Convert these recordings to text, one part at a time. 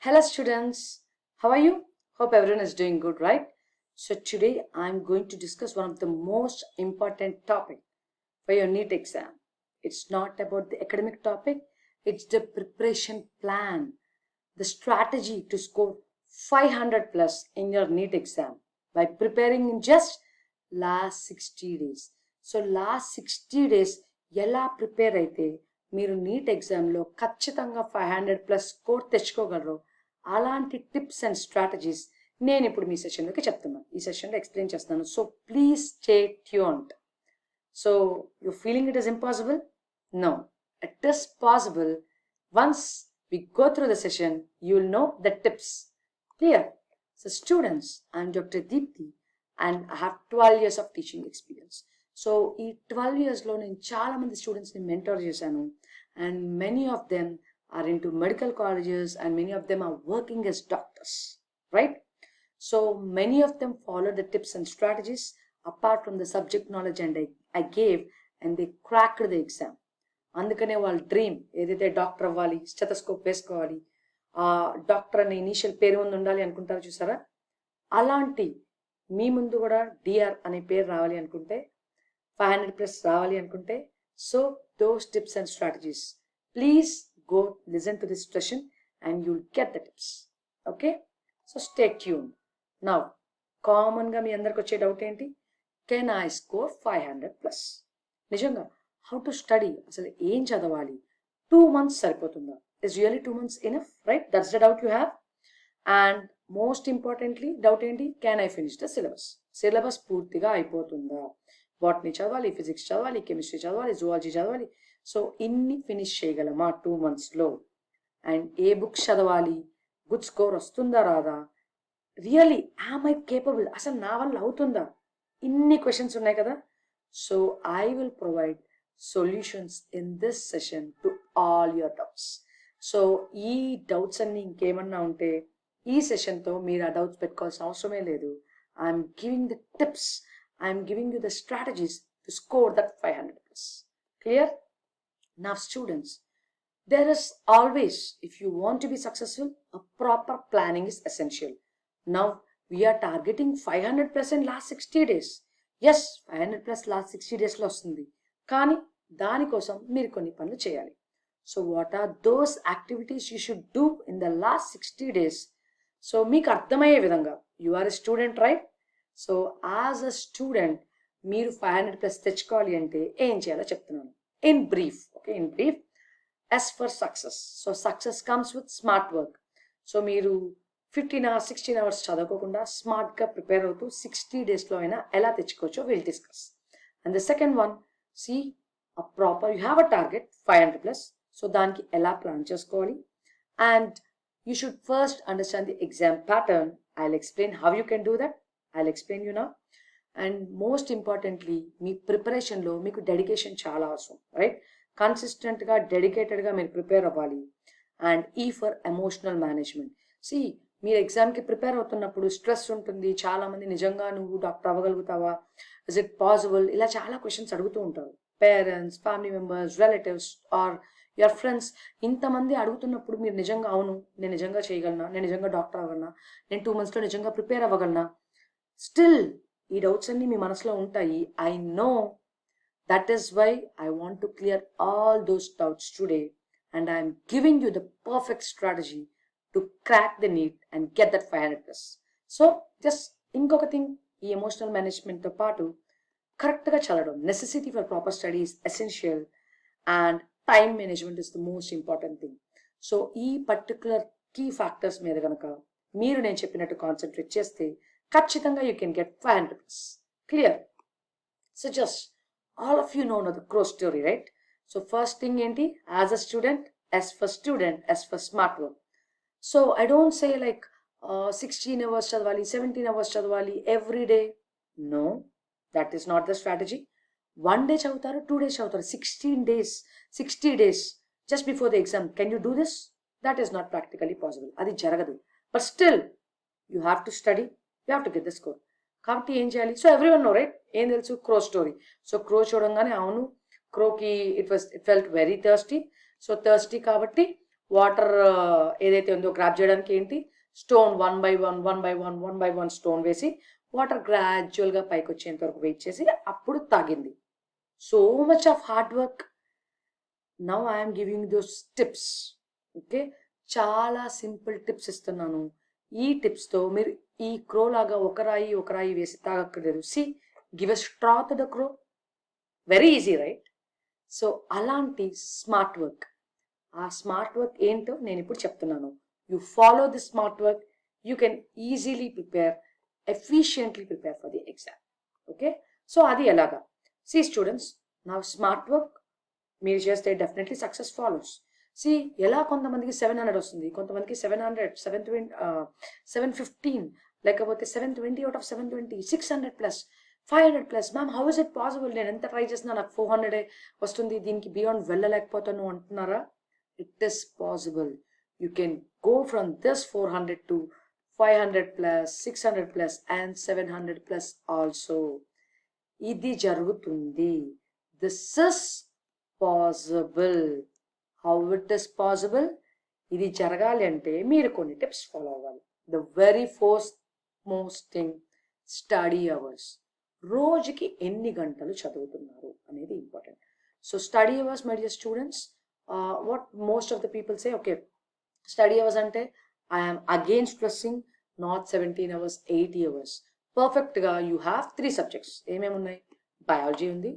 Hello students, how are you? Hope everyone is doing good, right? So today I'm going to discuss one of the most important topic for your NEET exam. It's not about the academic topic, it's the preparation plan, the strategy to score 500 plus in your NEET exam by preparing in just last 60 days. So last 60 days ఎలా prepare అయితే మీరు neat ఎగ్జామ్లో ఖచ్చితంగా 500 plus score తెచ్చుకోగలరు అలాంటి tips and strategies నేను ఇప్పుడు మీ సెషన్లోకి చెప్తున్నాను. ఈ సెషన్లో ఎక్స్ప్లెయిన్ చేస్తాను. So please stay tuned. So you feeling it is impossible? No, it is possible. Once we go through the session, you will know the tips. Clear? So students, I am Dr. Deepthi and I have 12 years of teaching experience. So ఈ 12 yearsలో నేను చాలా మంది స్టూడెంట్స్ని mentor చేశాను and many of them are into medical colleges and many of them are working as doctors, right? So many of them follow the tips and strategies apart from the subject knowledge and I gave and they cracked the exam. అందుకనే వాళ్ళ dream ఏదైతే doctor అవ్వాలి, stethoscope వేసుకోవాలి, doctor అనే initial పేరు ముందు ఉండాలి అనుకుంటారు చూసారా, అలాంటి మీ ముందు కూడా డిఆర్ అనే పేరు రావాలి అనుకుంటే, 500 ప్లస్ రావాలి అనుకుంటే, so those tips and strategies please go listen to this session and you'll get the tips. Okay, so stay tuned. Now common గా మీ అందరికి వచ్చే డౌట్ ఏంటి, కెన్ ఐ స్కోర్ 500 ప్లస్? నిజంగా హౌ టు స్టడీ, అసలు ఏం చదవాలి? 2 months సరిపోతుందా? Is really 2 months enough, right? That's the doubt you have. And most importantly doubt ఏంటి, can I finish the syllabus? Syllabus పూర్తిగా అయిపోతుందా? బాటనీ చదవాలి, ఫిజిక్స్ చదవాలి, కెమిస్ట్రీ చదవాలి, జువాలజీ చదవాలి. సో ఇన్ని ఫినిష్ చేయగలమా 2 monthsలో? అండ్ ఏ బుక్స్ చదవాలి? గుడ్ స్కోర్ వస్తుందా రాదా? Really am I capable? అసలు నా వల్ల అవుతుందా? ఇన్ని క్వశ్చన్స్ ఉన్నాయి కదా. So I will provide solutions in this session to all your doubts. So ఈ డౌట్స్ అన్ని ఇంకేమన్నా ఉంటే ఈ సెషన్తో మీరు ఆ డౌట్స్ పెట్టుకోవాల్సిన అవసరమే లేదు. I'm giving the tips, I'm giving you the strategies to score that 500 plus. Clear? Now students, there is always, if you want to be successful, a proper planning is essential. Now we are targeting 500 plus in last 60 days. Yes, 500 plus last 60 days లో వస్తుంది, కానీ దానికోసం మీరు కొన్ని పనులు చేయాలి. So what are those activities you should do in the last 60 days? సో మీకు అర్థమయ్యే విధంగా, you are a student, right? So as a student మీరు 500 ప్లస్ తెచ్చుకోవాలి అంటే ఏం చేయాలో చెప్తున్నాను. In brief, okay, in brief, as for success. So success comes with smart work. So మీరు 15 hours 16 hours చదవకుండా స్మార్ట్గా ప్రిపేర్ అవుతూ 60 daysలో అయినా ఎలా తెచ్చుకోవచ్చో will discuss. And the second one, see a proper, you have a target 500 plus. So దానికి ఎలా ప్లాన్ చేసుకోవాలి? And you should first understand the exam pattern. I will explain how you can do that. I will explain you now. And most importantly మీ ప్రిపరేషన్లో మీకు dedication చాలా అవసరం, right? కన్సిస్టెంట్గా డెడికేటెడ్గా మీరు ప్రిపేర్ అవ్వాలి. అండ్ ఈ ఫర్ ఎమోషనల్ మేనేజ్మెంట్. సి మీరు ఎగ్జామ్కి ప్రిపేర్ అవుతున్నప్పుడు స్ట్రెస్ ఉంటుంది. చాలామంది నిజంగా నువ్వు డాక్టర్ అవ్వగలుగుతావా, ఇస్ ఇట్ పాసిబుల్, ఇలా చాలా క్వశ్చన్స్ అడుగుతూ ఉంటారు. Parents, family members, relatives or your friends, ఇంతమంది అడుగుతున్నప్పుడు మీరు నిజంగా అవును నేను నిజంగా చేయగలనా, నేను నిజంగా డాక్టర్ అవ్వగలనా, నేను 2 monthsలో నిజంగా ప్రిపేర్ అవ్వగలనా, స్టిల్ ఈ డౌట్స్ అన్ని మీ మనసులో ఉంటాయి. I know, that is why I want to clear all those doubts today and I'm giving you the perfect strategy to crack the NEET and get that 500 plus. So just ఇంకొక thing, ఈ emotional మేనేజ్మెంట్తో పాటు కరెక్ట్గా చదవడం, necessity for proper study is essential and time management is the most important thing. So ఈ particular key factors మీద కనుక మీరు నేను చెప్పినట్టు కాన్సన్ట్రేట్ చేస్తే ఖచ్చితంగా you can get 500 plus. Clear? So just all of you know the crow story, right? So first thing enti, as a student, as for smart work. So I don't say like 16 hours chadvali, 17 hours chadvali every day. No, that is not the strategy. 1 day chavutaru, 2 days chavutaru, 16 days, 60 days just before the exam. Can you do this? That is not practically possible. Adi jaragadu. But still you have to study, you have to get the score. కాబట్టి ఏం చేయాలి? So everyone know, right? ఏం తెలుసు? Crow story. So crow చూడంగానే అవును, క్రోకి it felt very thirsty. So thirsty కాబట్టి water ఏదైతే ఉందో గ్రాప్ చేయడానికి ఏంటి, stone 1 by 1 1 by 1 1 by 1 stone వేసి వాటర్ గ్రాడ్యువల్గా పైకి వచ్చేంత వరకు వెయిట్ చేసి అప్పుడు తాగింది. So much of hard work. Now I'm giving those tips. Okay, చాలా సింపుల్ టిప్స్ ఇస్తున్నాను. ఈ టిప్స్తో మీరు ఈ క్రో లాగా ఒక రాయి వేసి తాగక్కర్లేదు. See, give a straw to the crow, very easy right? So అలాంటి స్మార్ట్ వర్క్, ఆ స్మార్ట్ వర్క్ ఏంటో నేను ఇప్పుడు చెప్తున్నాను. You follow the smart work, you can easily prepare, efficiently prepare for the exam. Okay, so అది ఎలాగా? See students, నా smart work మీరు చేస్తే డెఫినెట్లీ సక్సెస్ ఫాలోస్. సి, ఎలా కొంతమందికి 700 వస్తుంది, కొంతమందికి 700, 720, 715, లేకపోతే 720 out of 720, 600 plus, 500 plus. Ma'am how is it possible? నేను ఎంత ట్రై చేసినా నాకు 400 వస్తుంది, దీనికి బియాండ్ వెళ్ళలేకపోతాను అంటున్నారా? It is possible. You can go from this 400 to 500 plus, 600 plus and 700 plus also. ఇది జరుగుతుంది. This is possible. How it is possible? ఇది జరగాలి అంటే మీరు కొన్ని టిప్స్ ఫాలో అవ్వాలి. The very first most thing, study hours. రోజుకి ఎన్ని గంటలు చదువుతున్నారు అనేది important. So study hours, my dear students, what most of the people say, okay, study hours ante I am against stressing, not 17 hours, 80 hours. Perfect ga you have 3 subjects. Emem unnai? Biology undi,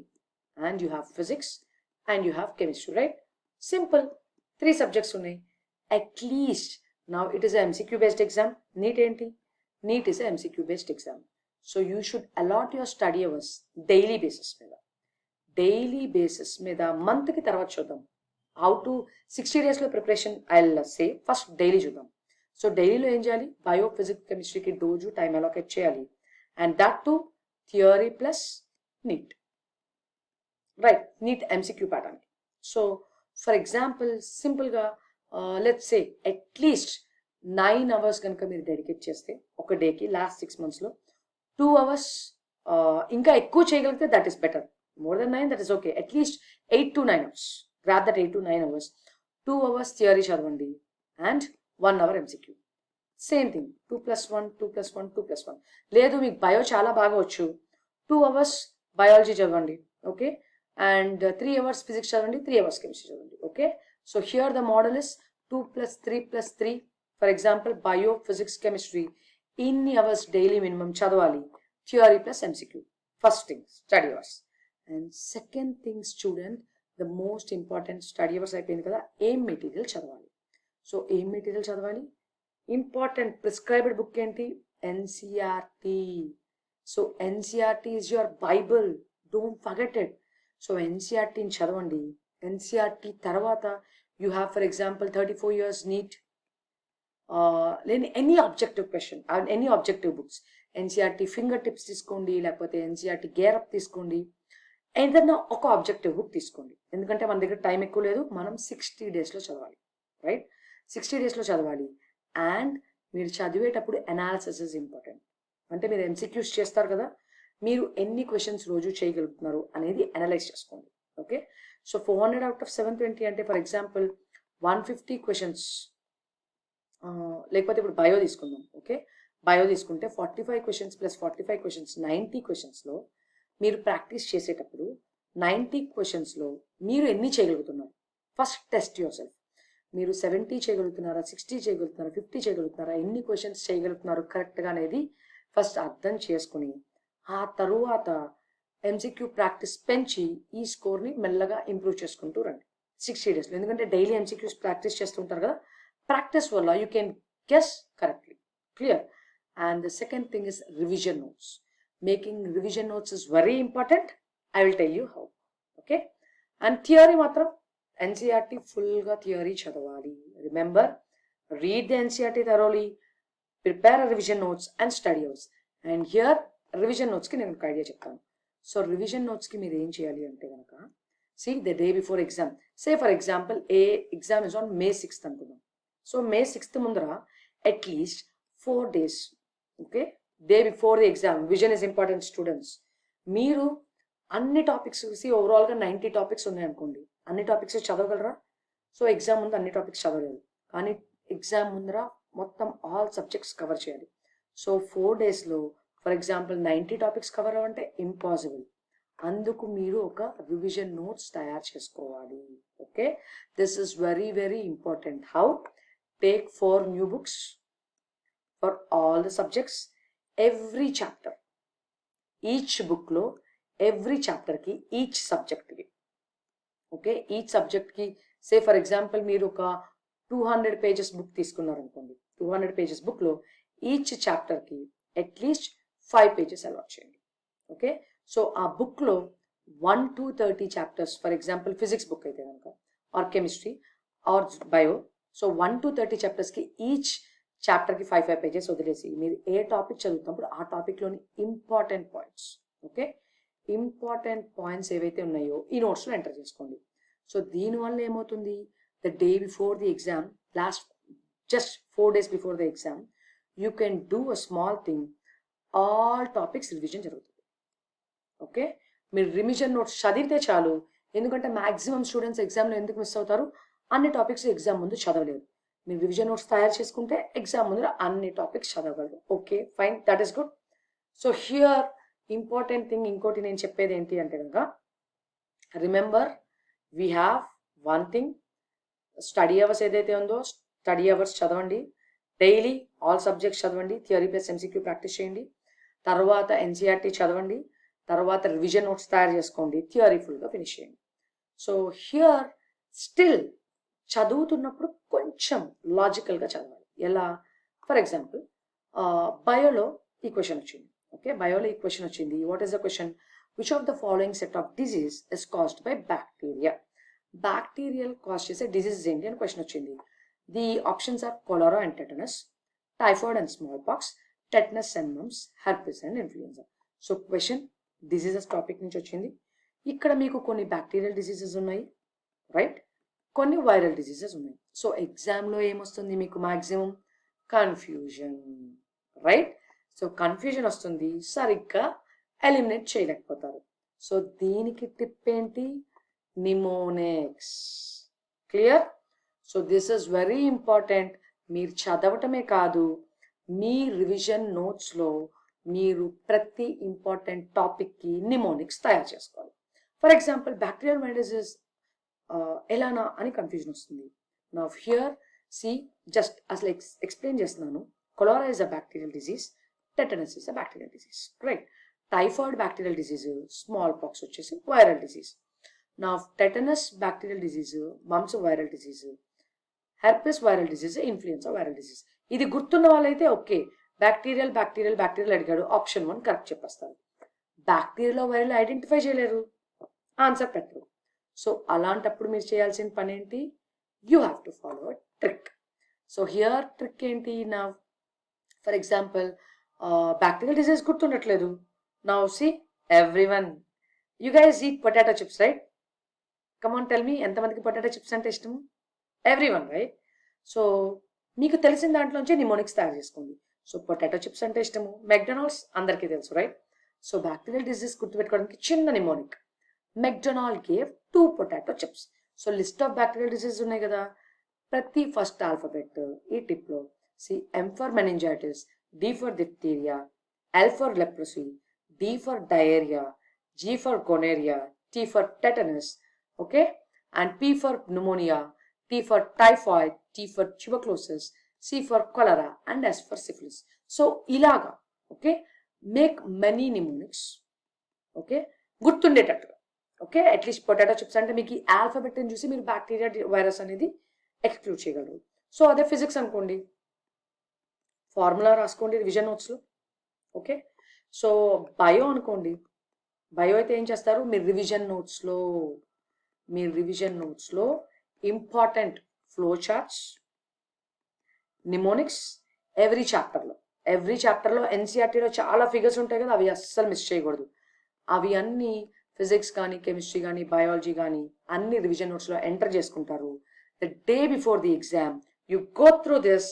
and you have physics, and you have chemistry, right? Simple. 3 subjects unnai. At least now it is a MCQ based exam. Neet enti? Neet is a MCQ based exam. So you should allot your study hours daily basis మీద. Daily basis మీద month కి తర్వాత చూద్దాం. How to 60 days లో preparation I'll say. First daily చూద్దాం. సో డైలీలో ఏం చేయాలి? బయో, ఫిజిక్స్, కెమిస్ట్రీకి రోజు టైం అలోకేట్ చేయాలి. And that to theory plus NEET, right? NEET MCQ pattern. So for example సింపుల్గా లెట్స్ సే అట్లీస్ట్ 9 hours కనుక మీరు డెడికేట్ చేస్తే ఒక డేకి లాస్ట్ 6 monthsలో 2 hours, ఇంకా ఎక్కువ చేయగలిగితే that is better. More than 9 that is okay. At least 8 to 9 hours. Grab that 8 to 9 hours. 2 hours theory చదవండి and 1 hour MCQ. Same thing, 2 plus 1, 2 plus 1, 2 plus 1. లేదు మీకు బయో చాలా బాగా వచ్చు, 2 hours బయాలజీ చదవండి, ఓకే? అండ్ 3 hours ఫిజిక్స్ చదవండి, 3 hours chemistry చదవండి, okay? So here the model is 2 plus 3 plus 3. For example bio, physics, chemistry ఇన్ని అవర్స్ డైలీ మినిమం చదవాలి. Theory plus MCQ. First thing study hours. And second thing student, the most important, study hours అయిపోయింది కదా, ఏం material చదవాలి. So ఏం material చదవాలి? Important prescribed book ఏంటి? NCERT. So NCERT is your bible, don't forget it. So ఎన్సిఆర్టీని చదవండి. NCERT తర్వాత you have for example 34 years NEET, లేని any objective question, any objective books. NCERT finger tips తీసుకోండి, లేకపోతే NCERT gear up తీసుకోండి, ఏదన్నా ఒక ఆబ్జెక్టివ్ బుక్ తీసుకోండి. ఎందుకంటే మన దగ్గర టైం ఎక్కువ లేదు, మనం 60 daysలో చదవాలి, రైట్? 60 daysలో చదవాలి. అండ్ మీరు చదివేటప్పుడు అనాలిసిస్ ఇస్ ఇంపార్టెంట్. అంటే మీరు MCQs చేస్తారు కదా, మీరు ఎన్ని క్వశ్చన్స్ రోజు చేయగలుగుతున్నారు అనేది అనలైజ్ చేసుకోండి, ఓకే? సో 400 out of 720 అంటే ఫర్ ఎగ్జాంపుల్ 150 క్వశ్చన్స్. లేకపోతే ఇప్పుడు బయో తీసుకుందాం, ఓకే? బయో తీసుకుంటే 45 questions ప్లస్ 45 questions 90 questionsలో మీరు ప్రాక్టీస్ చేసేటప్పుడు 90 questionsలో మీరు ఎన్ని చేయగలుగుతున్నారు? First test your self. మీరు 70 చేయగలుగుతున్నారా, 60 చేయగలుగుతున్నారా, 50 చేయగలుగుతున్నారా, ఎన్ని క్వశ్చన్స్ చేయగలుగుతున్నారు కరెక్ట్గా అనేది ఫస్ట్ అర్థం చేసుకుని ఆ తరువాత MCQ ప్రాక్టీస్ పెంచి ఈ స్కోర్ని మెల్లగా ఇంప్రూవ్ చేసుకుంటూ రండి 60 daysలో. ఎందుకంటే డైలీ MCQs ప్రాక్టీస్ చేస్తుంటారు కదా, ప్రాక్టీస్ వల్ల you can guess correctly, clear? And the second thing is revision notes. Making revision notes is very important. I will tell you how, okay? And theory మాత్రం NCERT ఫుల్గా theory చదవాలి. Remember, read the NCERT thoroughly, prepare revision notes and study hours. And here revision నోట్స్కి నేను ఒక idea చెప్తాను. So revision నోట్స్కి మీరు ఏం చేయాలి అంటే కనుక, see the day before exam, say for example A exam is on May 6th అనుకుందాం. సో May 6th ముందర at least 4 days, okay, day before the exam. Vision is important students. మీరు అన్ని టాపిక్స్ ఓవరాల్గా 90 topics ఉన్నాయనుకోండి, అన్ని టాపిక్స్ చదవగలరా? సో ఎగ్జామ్ ముందు అన్ని topics చదవలేదు, కానీ ఎగ్జామ్ ముందర మొత్తం ఆల్ సబ్జెక్ట్స్ కవర్ చేయాలి. సో 4 daysలో ఫర్ ఎగ్జాంపుల్ 90 టాపిక్స్ కవర్ అవ్వంటే ఇంపాసిబుల్. అందుకు మీరు ఒక రివిజన్ నోట్స్ తయారు చేసుకోవాలి. Okay, this is very very important. How? Take 4 new books for all the subjects, every chapter, each bookలో ఎవ్రీ చాప్టర్కి ఈచ్ సబ్జెక్ట్కి, ఓకే, ఈచ్ సబ్జెక్ట్కి సే ఫర్ ఎగ్జాంపుల్ మీరు ఒక 200 pages బుక్ తీసుకున్నారు అనుకోండి. 200 pages బుక్లో ఈచ్ చాప్టర్కి అట్లీస్ట్ 5 pages అలాట్ చేయండి. ఓకే, సో ఆ బుక్లో 1 to 30 chapters, for example physics book అయితే కనుక, or chemistry or bio, so 1 to 30 చాప్టర్స్కి ఈచ్ చాప్టర్కి 5 pages వదిలేసి మీరు ఏ టాపిక్ చదువుతున్నప్పుడు ఆ టాపిక్లోని important points, okay, important points ఏవైతే ఉన్నాయో ఈ నోట్స్లో ఎంటర్ చేసుకోండి. సో దీనివల్ల ఏమవుతుంది, the day before the exam, just 4 days before the exam, you can do a small thing, all topics revision జరుగుతుంది. ఓకే, మీరు రివిజన్ నోట్స్ చదివితే చాలు. ఎందుకంటే మ్యాక్సిమం స్టూడెంట్స్ ఎగ్జామ్లో ఎందుకు మిస్ అవుతారు, అన్ని టాపిక్స్ ఎగ్జామ్ ముందు చదవలేరు. మీరు రివిజన్ నోట్స్ తయారు చేసుకుంటే ఎగ్జామ్ ముందు అన్ని టాపిక్స్ చదవగలరు. Okay fine, that is good. So here important thing ఇంకోటి నేను చెప్పేది ఏంటి అంటే కనుక, remember we have one thing, study hours ఏదైతే ఉందో స్టడీ అవర్స్ చదవండి, డైలీ ఆల్ సబ్జెక్ట్స్ చదవండి, థియరీ ప్లస్ ఎంసీక్యూ ప్రాక్టీస్ చేయండి, తర్వాత ఎన్సీఆర్టీ చదవండి, తర్వాత రివిజన్ నోట్స్ తయారు చేసుకోండి, థియరీ ఫుల్గా ఫినిష్ చేయండి. సో హియర్ స్టిల్ చదువుతున్నప్పుడు కొంచెం లాజికల్గా చదవాలి. ఎలా? ఫర్ ఎగ్జాంపుల్ బయోలో ఈ క్వశ్చన్ వచ్చింది. ఓకే, బయోలో ఈ క్వశ్చన్ వచ్చింది. What is the question? Which of the following set of disease is caused by bacteria? Bacterial cause చేసే డిజీజెస్ ఏంటి అని క్వశ్చన్ వచ్చింది. The options are cholera and tetanus, typhoid and smallpox, tetanus and mumps, herpes and influenza. So question diseases topic నుంచి వచ్చింది. ఇక్కడ మీకు కొన్ని bacterial diseases ఉన్నాయి, రైట్, కొన్ని వైరల్ డిజీజెస్ ఉన్నాయి. సో ఎగ్జామ్లో ఏమొస్తుంది మీకు maximum? Confusion, right. So confusion వస్తుంది, సరిగ్గా ఎలిమినేట్ చేయలేకపోతారు. సో దీనికి టిప్ ఏంటి? Mnemonics. Clear? So this is very important. మీరు చదవటమే కాదు, మీ రివిజన్ నోట్స్లో మీరు ప్రతి ఇంపార్టెంట్ టాపిక్కి నిమోనిక్స్ తయారు చేసుకోవాలి. ఫర్ ఎగ్జాంపుల్ బ్యాక్టీరియల్ వైరసెస్ ఎలానా అని కన్ఫ్యూజన్ వస్తుంది. నా హియర్ సి జస్ట్ అసలు ఎక్స్ప్లెయిన్ చేస్తున్నాను. Cholera is a bacterial disease, tetanus is a bacterial disease, right. Typhoid bacterial disease, smallpox వచ్చేసి వైరల్ డిజీజ్. నా tetanus bacterial disease, mumps viral disease, herpes viral disease, influenza viral disease. ఇది గుర్తున్న వాళ్ళైతే okay, bacterial bacterial bacterial అడిగాడు, option 1 correct చెప్పేస్తారు. Bacterial viral identify చేయలేరు, answer పెట్టరు. So అలాంటప్పుడు మీరు చేయాల్సిన పని ఏంటి? You have to follow a trick. So here trick ఏంటి? నా ఫర్ ఎగ్జాంపుల్ బ్యాక్టీరియల్ డిజీజ్ గుర్తుండట్లేదు. Now see everyone, you guys eat potato chips, right? Come on tell me, ఎంతమందికి పొటాటో చిప్స్ అంటే ఇష్టము? Everyone, right? సో మీకు తెలిసిన దాంట్లోంచి mnemonics తయారు చేసుకోండి. సో పొటాటో చిప్స్ అంటే ఇష్టము, మెక్డొనాల్డ్స్ అందరికీ తెలుసు, రైట్? సో బ్యాక్టీరియల్ డిజీజ్ గుర్తుపెట్టుకోవడానికి చిన్న mnemonic, McDonald gave 2 potato chips. So list of bacterial disease ఉన్నాయి కదా, ప్రతి ఫస్ట్ ఆల్ఫాబెట్ ఈ టిప్లో. See M for meningitis, D for diphtheria, L for leprosy, D for diarrhoea, G for gonorrhoea, T for tetanus, okay, and P for pneumonia, T for typhoid, T for tuberculosis, C for cholera, and S for syphilis. So ilaga, okay, make many mnemonics, okay, గుర్తుండేటట్టుగా. Okay, at least potato chips అంటే మీకు ఈ alphabet అని చూసి మీరు bacteria virus అనేది exclude చేయగలరు. So అదే ఫిజిక్స్ అనుకోండి, ఫార్ములా రాసుకోండి రివిజన్ నోట్స్లో. ఓకే, సో బయో అనుకోండి, బయో అయితే ఏం చేస్తారు, మీరు రివిజన్ నోట్స్లో important flow charts, mnemonics every చాప్టర్లో ఎన్సీఆర్టీలో చాలా ఫిగర్స్ ఉంటాయి కదా, అవి అస్సలు మిస్ చేయకూడదు. అవి అన్నీ ఫిజిక్స్ కానీ కెమిస్ట్రీ కానీ బయాలజీ కానీ అన్ని రివిజన్ నోట్స్లో ఎంటర్ చేసుకుంటారు. The day before the exam you go through this,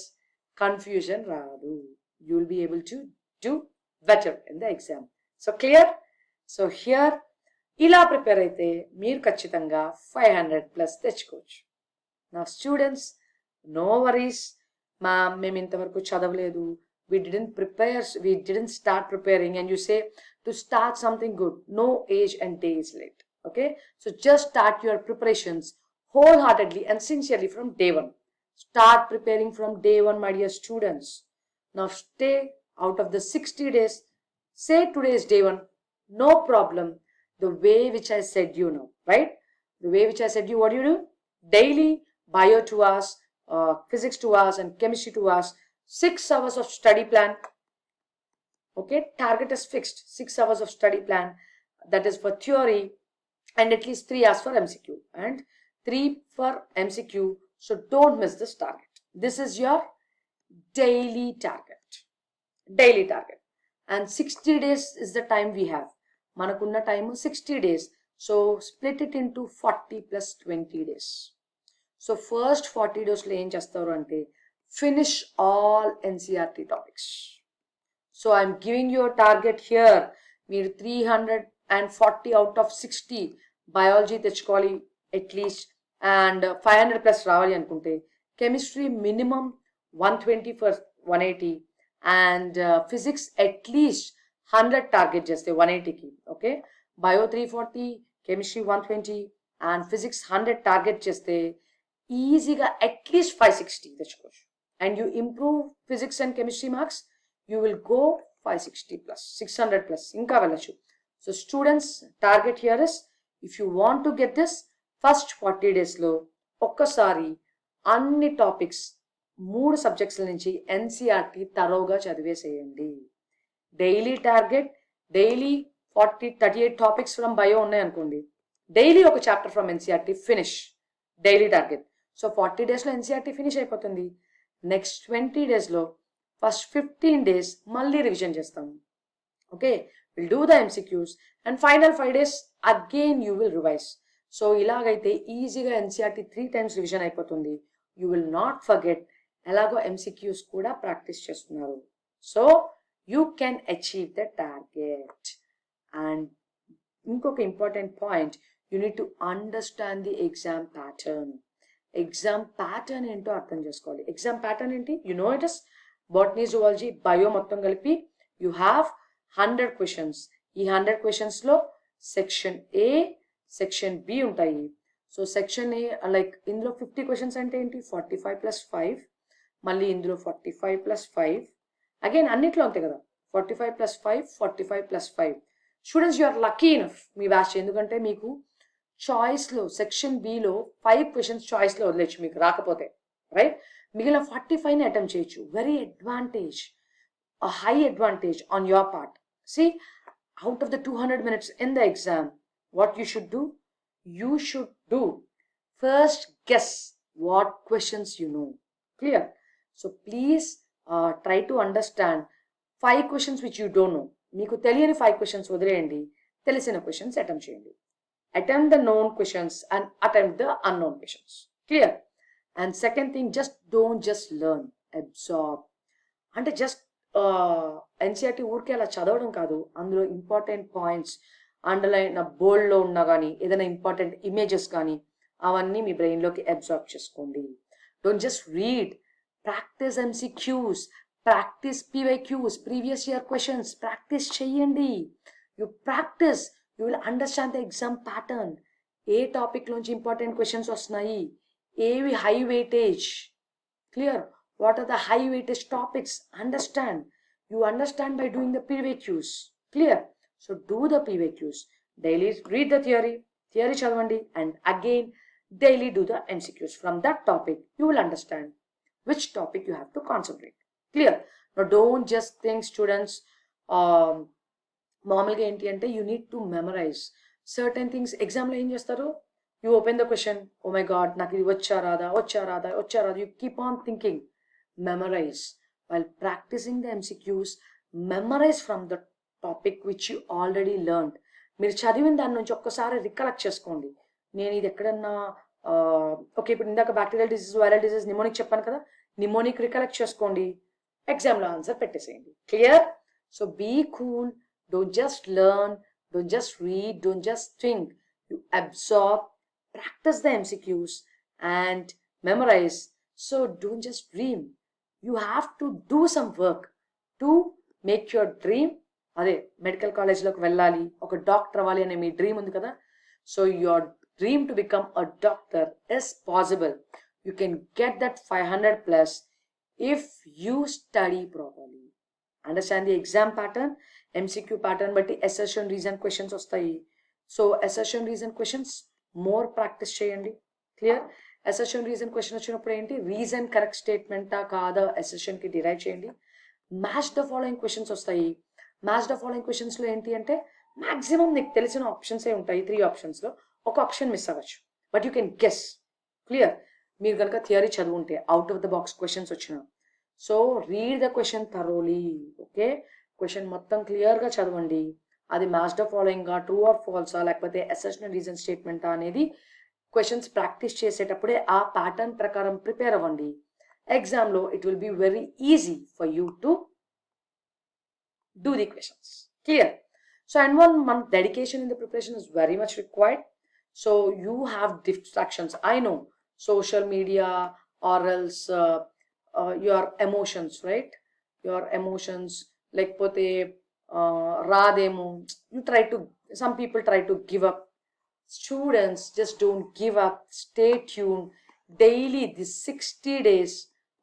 confusion రాదు. You will be able to do better in the exam. So clear? So here ఇలా ప్రిపేర్ అయితే మీరు ఖచ్చితంగా 500+ తెచ్చుకోవచ్చు. Now students, no worries. Ma'am, మేము ఇంతవరకు చదవలేదు. We didn't start preparing, and you say to start something good, no age and day is late. Okay, so just start your preparations wholeheartedly and sincerely from day one. Start preparing from day one, my dear students. Now stay out of the 60 days. Say today is day one, no problem. The way which I said, you know, right? The way which I said you, what do you do? Daily bio 2 hours, physics 2 hours, and chemistry 2 hours, 6 hours of study plan. Okay, target is fixed, 6 hours of study plan. That is for theory, and at least 3 hours for MCQ, and 3 for MCQ. So don't miss this target. This is your daily target. Daily target. And 60 days is the time we have. Manakunna time 60 days. So split it into 40 plus 20 days. So first 40 days lo em chestaru ante finish all NCERT topics. So I'm giving you a target here. Meer 340 out of 60 biology తెచ్చుకోవాలి at least, and 500 plus రావాలి అనుకుంటే chemistry minimum 120 for 180, and physics at least 100 target చేస్తే 180 కి. Okay, bio 340, chemistry 120, and physics 100 target చేస్తే ఈజీగా at least 560 తెచ్చుకోవచ్చు. And you improve physics and chemistry marks, you will go 560 plus, 600 plus, ఇంకా వెళ్ళచ్చు. So students, target here is, if you want to get this, first 40 days లో ఒక్కసారి అన్ని topics 3 subjects నుంచి NCERT తరోగా చదివేసేయండి. Daily target, daily 38 topics from bio ఉన్నాయి అనుకోండి, డైలీ ఒక chapter from NCERT finish, daily target. So 40 డేస్లో NCERT ఫినిష్ అయిపోతుంది. నెక్స్ట్ 20 డేస్లో ఫస్ట్ 15 డేస్ మళ్ళీ రివిజన్ చేస్తాము. Okay, will do the MCQs, and final 5 days again you will revise. So ఇలాగైతే ఈజీగా NCERT 3 times రివిజన్ అయిపోతుంది. You will not forget. ఎలాగో MCQs కూడా ప్రాక్టీస్ చేస్తున్నారు. So you can achieve the target. And ఇంకొక important point, you need to understand the exam pattern. Exam pattern ఏంటో అర్థం చేసుకోవాలి. ఎగ్జామ్ ప్యాటర్న్ ఏంటి? You know it is botany, zoology, bio మొత్తం కలిపి యూ హ్యావ్ 100 క్వశ్చన్స్. ఈ 100 క్వశ్చన్స్లో సెక్షన్ ఏ, సెక్షన్ బి ఉంటాయి. సో సెక్షన్ ఏ లైక్ ఇందులో 50 క్వశ్చన్స్ అంటే ఏంటి? 45 plus 5, మళ్ళీ ఇందులో 45 plus 5, అగైన్ అన్నిట్లో అంతే కదా, 45 plus 5, 45 plus 5. Students, you are lucky enough మీ బ్యాచ్, ఎందుకంటే మీకు చాయిస్లో సెక్షన్ బిలో 5 క్వశ్చన్స్ చాయిస్లో వదిలేచ్చు మీకు రాకపోతే, రైట్? మిగిలిన 45ని అటెంప్ట్ చేయొచ్చు. Very advantage, a high advantage on your part. See, out of the 200 minutes in the exam, what you should do? You should do first guess what questions you know. Clear? So please try to understand 5 questions which you don't know. మీకు తెలియని 5 questions వదిలేయండి, తెలిసిన questions attempt చేయండి. Attempt the known questions and attempt the unknown questions. Clear? And second thing, don't just learn, absorb. అంటే just NCERT ఊరికే అలా చదవడం కాదు, అందులో ఇంపార్టెంట్ పాయింట్స్ అండర్లైన్ బోల్డ్లో ఉన్నా కానీ ఏదైనా ఇంపార్టెంట్ ఇమేజెస్ కానీ అవన్నీ మీ బ్రెయిన్లోకి అబ్జార్బ్ చేసుకోండి. Don't just read, practice MCQs, practice PYQs, previous year questions practice చేయండి. You practice, you will understand the exam pattern. ఏ టాపిక్లోంచి ఇంపార్టెంట్ క్వశ్చన్స్ వస్తున్నాయి, ఏవి high weightage. Clear? What are the high weightage topics? Understand. You understand by doing the PYQs. Clear? So do the PYQs. Daily read the theory chadavandi, and again daily do the MCQs. From that topic, you will understand which topic you have to concentrate. Clear? Now don't just think, students, మామూలుగా ఏంటి అంటే you need to memorize certain things. Exam లో ఏం చేస్తారు? You open the question, oh my god, నాకు ఇది వచ్చా రాదా. You keep on thinking. Memorize. While practicing the MCQs, memorize from the topic which you already learned. మీరు చదివిన దాని నుంచి ఒక్కసారి రికలెక్ట్ చేసుకోండి. నేను ఇది ఎక్కడన్నా ఓకే, ఇప్పుడు ఇందాక bacterial disease, viral disease, mnemonic చెప్పాను కదా, నిమోనిక్ రికలెక్ట్ చేసుకోండి, ఎగ్జామ్లో ఆన్సర్ పెట్టేసేయండి. Clear? So be cool, don't just learn, don't just read, don't just think. You absorb, practice the MCQs, and memorize. So don't just dream. You have to do some work to make your dream. అదే medical కాలేజ్లోకి వెళ్ళాలి, ఒక doctor అవ్వాలి అనే మీ dream ఉంది కదా. So your dream to become a doctor is possible. You can get that 500 plus if you study properly. Understand the exam pattern, MCQ pattern బట్టి assertion reason questions వస్తాయి. So assertion reason questions more practice చేయండి. Clear? assertion reason question వచ్చినప్పుడు ఏంటి, reason correct స్టేట్మెంటా కాదా assertion కి derive చేయండి. Match the following questions వస్తాయి. Match the following క్వశ్చన్స్లో ఏంటి అంటే మాక్సిమం నీకు తెలిసిన ఆప్షన్సే ఉంటాయి. 3 ఆప్షన్స్లో ఒక ఆప్షన్ మిస్ అవ్వచ్చు, but you can guess. Clear? మీరు కనుక థియరీ చదువుంటే out of the box questions వచ్చిన, so read the question thoroughly. Okay, question మొత్తం క్లియర్గా చదవండి. అది match the following true or ఫాల్సా లేకపోతే అసెషనల్ రీజన్ స్టేట్మెంటా అనేది క్వశ్చన్స్ ప్రాక్టీస్ చేసేటప్పుడే ఆ ప్యాటర్న్ ప్రకారం ప్రిపేర్ అవ్వండి. ఎగ్జామ్లో it will be very easy for you to do the questions. Clear? So, and 1 month dedication in the preparation is very much required. So you have distractions. I know social media or else your emotions, right? Your emotions, like pote rademo. You try to. Some people try to give up. Students, just don't give up. Stay tuned. Daily, this 60 days.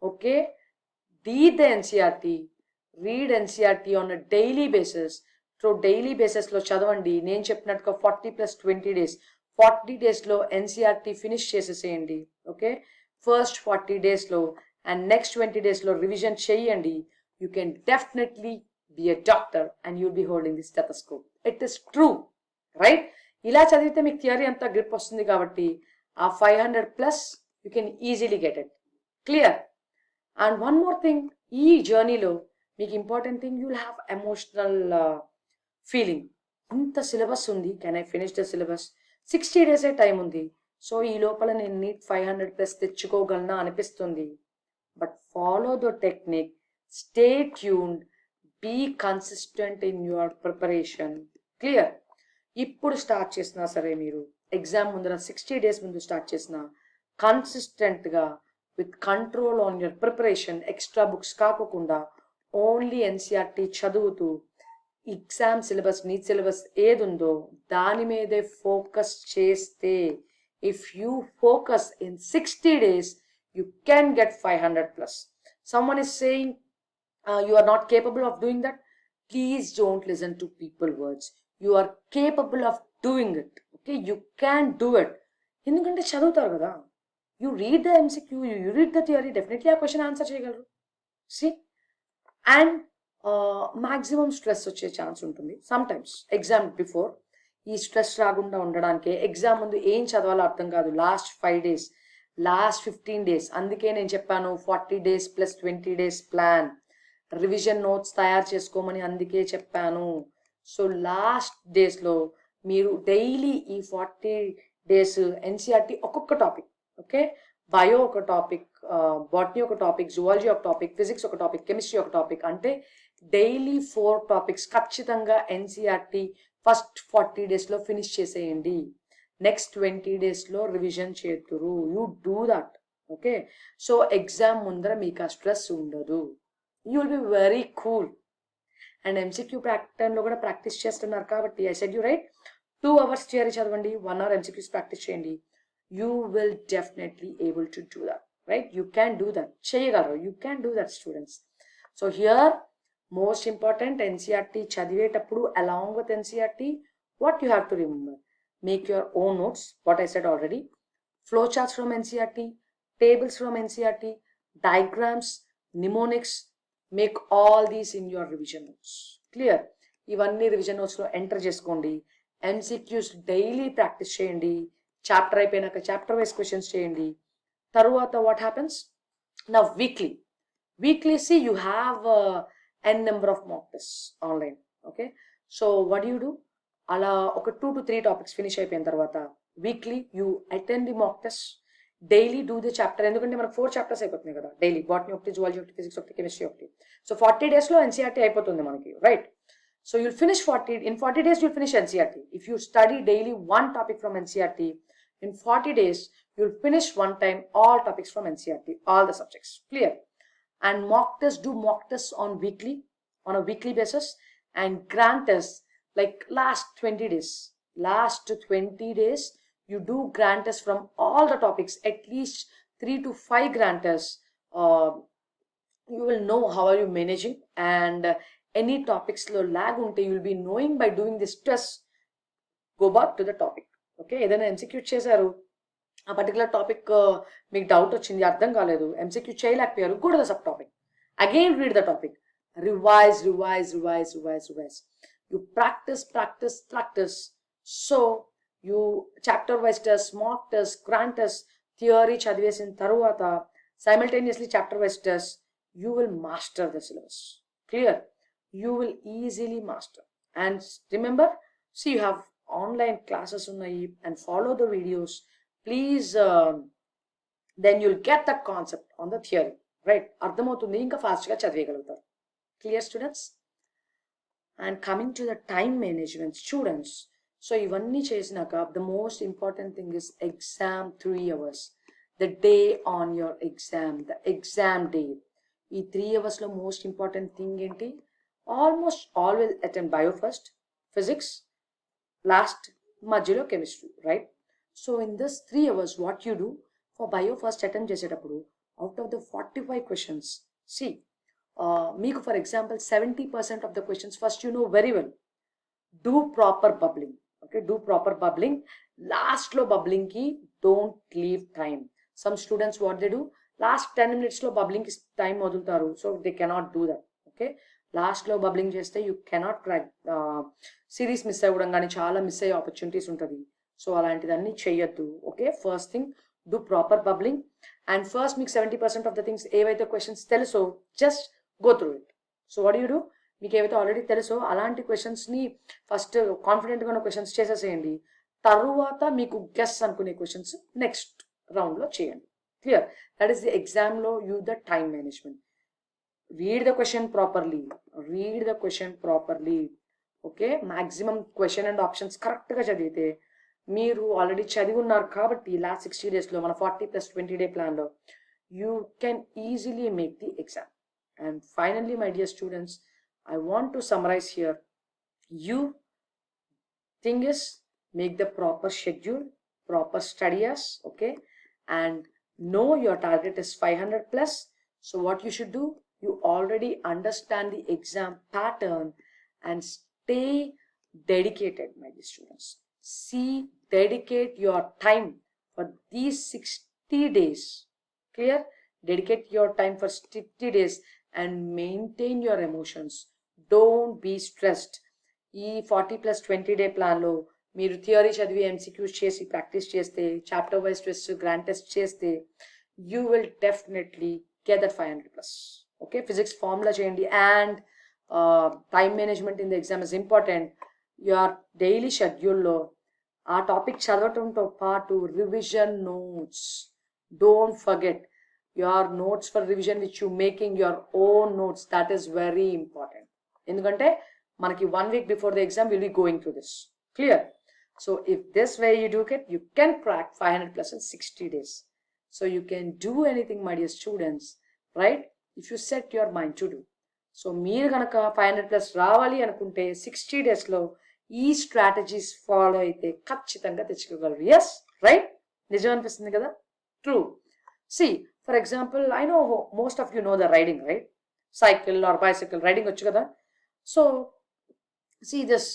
Okay, read the NCRT. Read NCRT on a daily basis. So daily బేసిస్లో చదవండి. నేను చెప్పినట్టుగా 40 + 20 days, 40 daysలో NCRT finish చేసేసేయండి. Okay, first 40 daysలో and next 20 daysలో revision చేయండి. You can definitely be a doctor and you'll be holding the stethoscope. It is true, right? ఇలా చదివితే మీకు థియరీ అంతా గ్రిప్ వస్తుంది కాబట్టి ఆ 500 plus you can easily get it. Clear? And one more thing, ఈ జర్నీలో మీకు important thing, you will have emotional feeling. ఇంత సిలబస్ ఉంది, can I finish the syllabus? 60 days time ఉంది. సో ఈ లోపల నేను నీట్ 500 plus తెచ్చుకోగలనా అనిపిస్తుంది. But follow the technique, stay tuned, be consistent in your preparation. Clear? ఇప్పుడు స్టార్ట్ చేసినా సరే, మీరు ఎగ్జామ్ ముందర 60 days ముందు స్టార్ట్ చేసిన, కన్సిస్టెంట్గా with control on your preparation, extra books కాకుండా ఓన్లీ ఎన్సీఆర్టీ చదువుతూ ఎగ్జామ్ సిలబస్, నీట్ సిలబస్ ఏది ఉందో దాని మీదే ఫోకస్ చేస్తే, if you focus in 60 days you can get 500 plus. Someone is saying you are not capable of doing that. Please don't listen to people words. You are capable of doing it. Okay, you can do it. ఎందుకంటే చదువుతారు కదా. You read the MCQ, you read the theory, definitely ఆ question answer చేయగలరు. See? And maximum stress వచ్చే chance ఉంటుంది sometimes exam before. ఈ stress రాకుండా ఉండడానికి ఎగ్జామ్ ముందు ఏం చదవాలో అర్థం కాదు. లాస్ట్ 5 days, లాస్ట్ 15 days, అందుకే నేను చెప్పాను 40 days + 20 days plan, revision notes తయారు చేసుకోమని అందుకే చెప్పాను. సో లాస్ట్ డేస్లో మీరు డైలీ ఈ 40 days ఎన్సీఆర్టీ ఒక్కొక్క టాపిక్, ఓకే, బయో ఒక టాపిక్, బాటనీ ఒక టాపిక్, జువాలజీ ఒక టాపిక్, ఫిజిక్స్ ఒక టాపిక్, కెమిస్ట్రీ ఒక టాపిక్, అంటే డైలీ 4 topics ఖచ్చితంగా ఎన్సీఆర్టీ ఫస్ట్ 40 daysలో ఫినిష్ చేసేయండి. నెక్స్ట్ 20 daysలో రివిజన్ చేతురు. You do that. Okay, so exam ముందర మీకు ఆ స్ట్రెస్ ఉండదు. You will be very cool. And MCQ ప్యాటర్న్లో కూడా ప్రాక్టీస్ చేస్తున్నారు కాబట్టి I said you right, 2 hours theory చదవండి, 1 hour ఎంసీక్యూస్ ప్రాక్టీస్ చేయండి. You will definitely able to do that, right? You can do that. Cheyagalaru. You can do that, students. So here, most important, NCRT chadivetappudu along with NCRT, what you have to remember, make your own notes, what I said already, flowcharts from NCRT, tables from NCRT, diagrams, mnemonics, make all these in your revision notes. Clear? ఇవన్నీ revision నోట్స్లో enter చేసుకోండి. MCQs daily practice చేయండి. Chapter అయిపోయినాక chapter wise questions చేయండి. తరువాత what happens నా weekly see you have n number of mock tests online. Okay, so what you do, అలా ఒక 2 to 3 topics ఫినిష్ అయిపోయిన తర్వాత weekly you attend the mock test. Daily do the chapter, ఎందుకంటే మనకు 4 chapters అయిపోతున్నాయి కదా daily, botany ఒకటి, zoology ఒకటి, ఫిజిక్స్ ఒకటి, కెమిస్ట్రీ ఒకటి. సో 40 daysలో ఎన్సీఆర్టీ అయిపోతుంది మనకి, right? So you'll finish 40 days you'll finish NCRT. If you study daily one topic from NCRT, in 40 days You'll finish one time all topics from NCERT, all the subjects. Clear? And mock tests, do mock tests on a weekly basis, and grant tests like last 20 days. Last 20 days, you do grant tests from all the topics, at least 3 to 5 grant tests. You will know how are you managing, and any topics lo lag unte you'll be knowing by doing this test. Go back to the topic. Okay, ఏదైనా MCQ చేశారు, ఆ particular topic మీకు doubt వచ్చింది, అర్థం కాలేదు, MCQ చేయలేకపోయారు, go to the subtopic. Again read the topic. Revise. You practice. So you chapter wise test, mock test, grant test, theory చదివేసిన తరువాత simultaneously chapter wise test, you will master the syllabus. Clear? You will easily master. And remember, see, you have online classes unnai, and follow the videos. Please, then you'll get that concept on the theory. Right? అర్థమవుతుంది, ఇంకా ఫాస్ట్గా చదివేయగలుగుతారు. Clear, students? And coming to the time management, students, so ఇవన్నీ చేసినాక the most important thing is exam 3 hours. The day on your exam, the exam day. ఈ 3 hours లో most important thing ఏంటి? Almost always attend bio first, physics, last మధ్యలో chemistry, right? So in this 3 hours, what you do for bio first attempt చేసేటప్పుడు, out of the 45 questions, see, మీకు for example 70% of the questions first you know very well. Do proper bubbling. Okay, do proper bubbling. Last లో bubbling ki don't leave time. Some students what they do, last 10 minutes లో bubbling ki time వదులుతారు, so they cannot do that. Okay, last లో bubbling చేస్తే you cannot crack, series miss అవ్వడం కానీ చాలా miss అయ్యే opportunities ఉంటుంది. సో అలాంటిదన్నీ చెయ్యొద్దు. Okay, first thing do proper bubbling. And first మీకు 70% ఆఫ్ ద థింగ్స్ ఏవైతే క్వశ్చన్స్ తెలుసో just go through it. So what you do, మీకు ఏవైతే ఆల్రెడీ తెలుసో అలాంటి క్వశ్చన్స్ని ఫస్ట్ కాన్ఫిడెంట్గా ఉన్న క్వశ్చన్స్ చేసేసేయండి. తరువాత మీకు గెస్ అనుకునే క్వశ్చన్స్ నెక్స్ట్ రౌండ్లో చేయండి. క్లియర్? దట్ ఈస్ ది ఎగ్జామ్లో you the time management. Read the question properly. Okay, maximum question and options కరెక్ట్గా చదివితే, మీరు ఆల్రెడీ చదివి ఉన్నారు కాబట్టి లాస్ట్ 60 daysలో మన 40+20 day ప్లాన్లో you can easily make the exam. And finally, my dear students, I want to summarize here. You thing is, make the proper schedule, proper study hours, okay, and know your target is 500+. So what you should do, you already understand the exam pattern and stay dedicated, my dear students. See, dedicate your time for these 60 days. Clear? Dedicate your time for 60 days and maintain your emotions. Don't be stressed. ఈ 40+20 day ప్లాన్లో మీరు theory చదివి MCQs చేసి practice చేస్తే, chapter wise test, grand test చేస్తే, you will definitely get that 500+. Okay, physics formula చేయండి. And time management in the exam is important. Your daily schedule ఆ topic చదవటంతో పాటు revision notes, don't forget your notes for revision which you making your own notes. That is very important. ఎందుకంటే మనకి 1 week before the exam we'll be going through this. Clear? So if this way you do it, you can crack 500+ in 60 days. So you can do anything, my dear students, right? If you set your mind to do. So మీరు కనుక 500+ రావాలి అనుకుంటే 60 daysలో ఈ strategies follow అయితే ఖచ్చితంగా తెచ్చుకోగలరు. Yes, right? నిజం అనిపిస్తుంది కదా? True. See, for example, I know most of you know the riding, right? Cycle or bicycle riding వచ్చు కదా? So see, this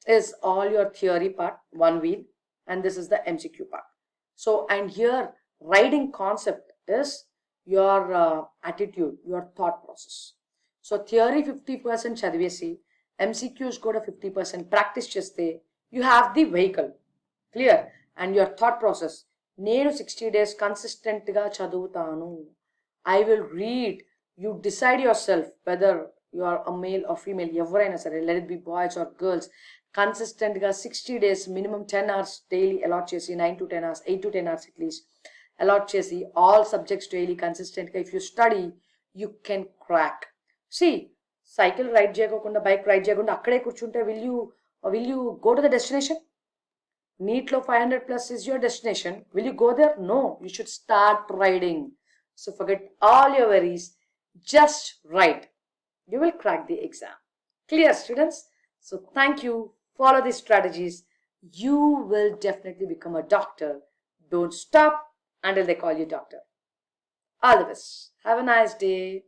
is all your theory part, one wheel, and this is the MCQ part. So, and here riding concept is your attitude, your thought process. So theory 50% చదివేసి MCQs కూడా 50% practice చేస్తే you have the vehicle. Clear? And your thought process, నేను 60 days కన్సిస్టెంట్గా చదువుతాను, I will read. You decide yourself whether you are a male or female, ఎవరైనా సరే, let it be boys or girls, కన్సిస్టెంట్గా 60 days minimum 10 hours daily allot చేసి, 9 to 10 hours, 8 to 10 hours at least allot చేసి, all subjects daily కన్సిస్టెంట్గా if you study, you can crack. See, cycle ride చేయకుండా, bike ride చేయకుండా అక్కడే కూర్చుంటే will you go to the destination? Neat Low 500 plus is your destination. Will you go there? No, you should start writing. So forget all your worries. Just write. You will crack the exam. Clear, students? So thank you. Follow these strategies. You will definitely become a doctor. Don't stop until they call you doctor. All the best. Have a nice day.